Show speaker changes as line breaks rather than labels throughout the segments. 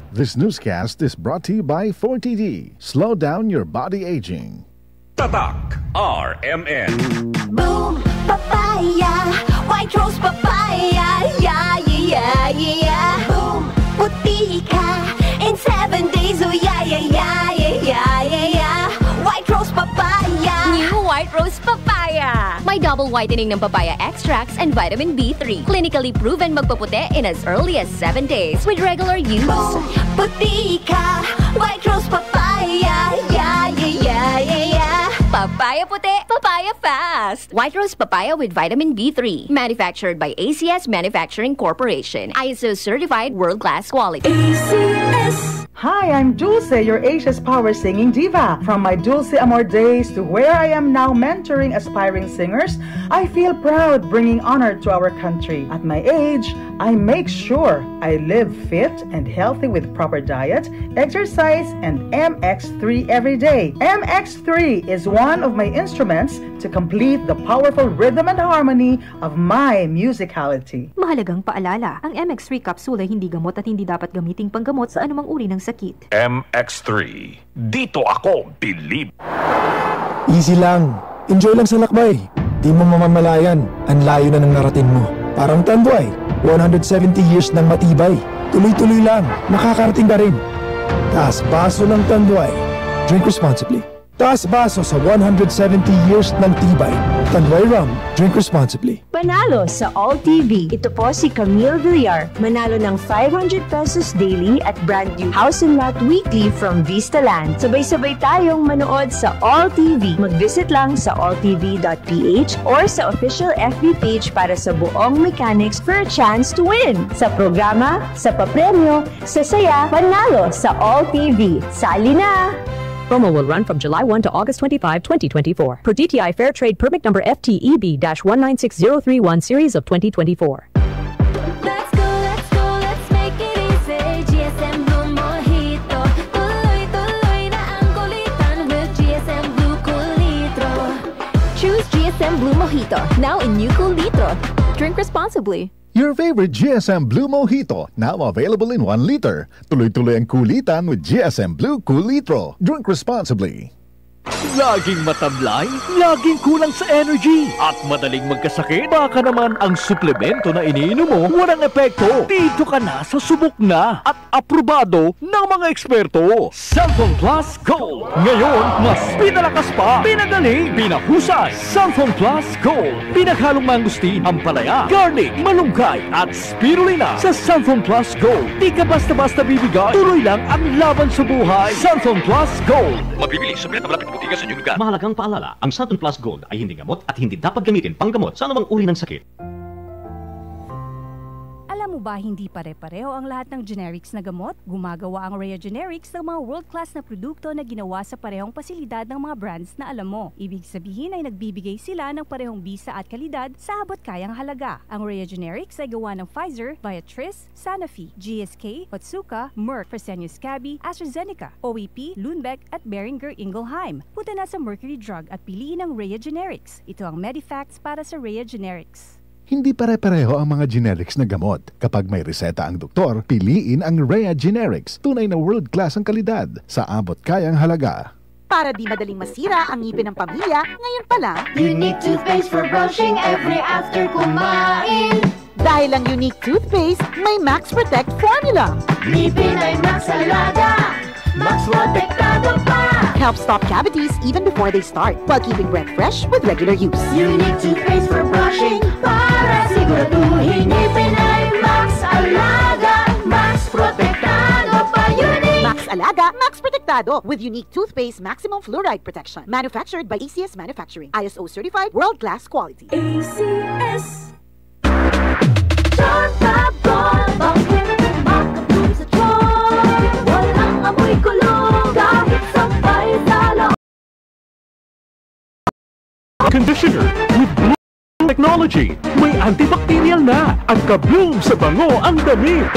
This newscast is brought to you by 4TD. Slow down your body aging.
Tatak RMN.
Boom, papaya, white rose papaya, yeah, yeah, yeah. Boom, puti ka in 7 days, oh yeah, yeah, yeah, yeah, yeah, yeah. White rose papaya.
New White Rose Papaya. May double whitening ng papaya extracts and vitamin B3. Clinically proven magpaputi in as early as 7 days with regular use.
Boom, puti ka, white rose papaya, yeah, yeah, yeah, yeah, yeah.
Papaya puti, papaya fast. White Rose Papaya with vitamin B3. Manufactured by ACS Manufacturing Corporation. ISO certified world-class quality.
ACS.
Hi, I'm Dulce, your Asia's power singing diva. From my Dulce Amor days to where I am now mentoring aspiring singers, I feel proud bringing honor to our country. At my age, I make sure I live fit and healthy with proper diet, exercise, and MX3 every day. MX3 is one of my instruments to complete the powerful rhythm and harmony of my musicality.
Mahalagang paalala, ang MX3 capsule ay hindi gamot at hindi dapat gamiting panggamot sa anumang uri ng sakit.
MX3. Dito ako believe.
Easy lang. Enjoy lang sa lakbay. Di mo mamamalayan. Ang layo na ng narating mo. Parang Tanduay. 170 years ng matibay. Tuloy-tuloy lang. Makakarating ka rin. Taas baso ng Tanduay. Drink responsibly. Taas baso sa 170 years ng tibay. Tanduay Rum. Drink responsibly.
Panalo sa All TV. Ito po si Camille Villar. Manalo ng 500 pesos daily at brand new house and lot weekly from Vista Land. Sabay-sabay tayong manood sa All TV. Mag-visit lang sa alltv.ph or sa official FB page para sa buong mechanics for a chance to win. Sa programa, sa papremyo, sa saya, panalo sa All TV. Sali na!
Promo will run from July 1 to August 25, 2024. Per DTI Fair Trade Permit Number FTEB-196031 Series of 2024.
Let's go, let's make it easy. GSM Blue Mojito. Tuloy-tuloy na ang kulitan with GSM Blue Cool Litro.
Choose GSM Blue Mojito. Now in new Cool Litro. Drink responsibly.
Your favorite GSM Blue Mojito, now available in 1 liter. Tuloy-tuloy ang kulitan with GSM Blue Cool Litro. Drink responsibly.
Laging matamlay, laging kulang sa energy, at madaling magkasakit. Baka naman ang suplemento na iniinom mo walang epekto. Dito ka na sa subok na at aprobado ng mga eksperto. Cellphone Plus Gold. Ngayon, mas pinalakas pa, pinagaling, pinahusay. Cellphone Plus Gold. Pinaghalong mangustin, ampalaya, garlic, malunggay, at spirulina. Sa Cellphone Plus Gold, di ka basta-basta bibigay. Tuloy lang ang laban sa buhay. Cellphone Plus Gold.
Mabibili sa malapit butika sa inyong lugar.
Mahalagang paalala, ang Santon Plus Gold ay hindi gamot at hindi dapat gamitin panggamot sa anumang uri ng sakit.
Alam mo ba hindi pare-pareho ang lahat ng generics na gamot? Gumagawa ang Rhea Generics ng mga world-class na produkto na ginawa sa parehong pasilidad ng mga brands na alam mo. Ibig sabihin ay nagbibigay sila ng parehong bisa at kalidad sa abot kayang halaga. Ang Rhea Generics ay gawa ng Pfizer, Viatris, Sanofi, GSK, Otsuka, Merck, Fresenius Kabi, AstraZeneca, OEP, Lundbeck at Boehringer Ingelheim. Punta na sa Mercury Drug at piliin ang Rhea Generics. Ito ang Medifacts para sa Rhea Generics.
Hindi pare-pareho ang mga generics na gamot. Kapag may reseta ang doktor, piliin ang Rhea Generics. Tunay na world-class ang kalidad sa abot kayang halaga.
Para di madaling masira ang ngipin ng pamilya, ngayon pa lang,
Unique toothpaste for brushing every after kumain.
Dahil ang Unique toothpaste, may Max Protect formula.
Ngipin ay Max Alaga, Max Protektado pa.
Helps stop cavities even before they start, while keeping breath fresh with regular use.
Unique toothpaste for brushing, para siguraduhin ngipin ay Max Alaga, Max Protektado pa. Unique
Max Alaga, Max Protektado with Unique toothpaste maximum fluoride protection. Manufactured by ACS Manufacturing. ISO certified world-class quality.
ACS. Chartabon, bakit makabloom sa tiyon? Walang amoy kulong kahit sampay sa loob.
Conditioner with Bloom Technology. May antibacterial na at ka-bloom sa bango ang damit.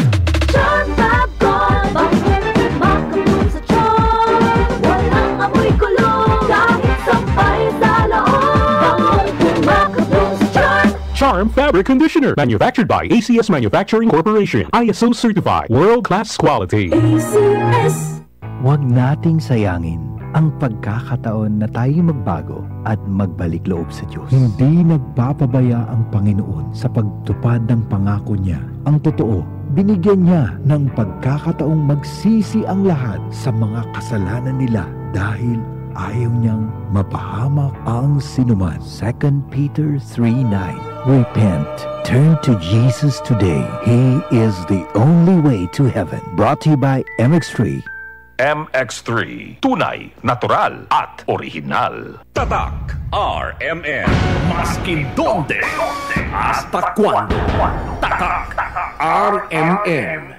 Chartabon, bakit makabloom sa tiyon? Walang amoy kulong kahit sampay sa loob. Makabloom sa tiyon.
Charm
Charm Fabric Conditioner. Manufactured by ACS Manufacturing Corporation. ISO certified. World-class quality.
ACS.
Huwag nating sayangin ang pagkakataon na tayo magbago at magbalik loob sa Diyos. Hindi nagpapabaya ang Panginoon sa pagtupad ng pangako niya. Ang totoo, binigyan niya ng pagkakataong magsisi ang lahat sa mga kasalanan nila dahil ayaw niyang mapahamak ang sinuman. 2 Peter 3:9. Repent. Turn to Jesus today. He is the only way to heaven. Brought to you by MX3.
MX3. Tunay, natural, at original. Tatak RMN. Maskin donde, hasta cuando. Tatak RMN.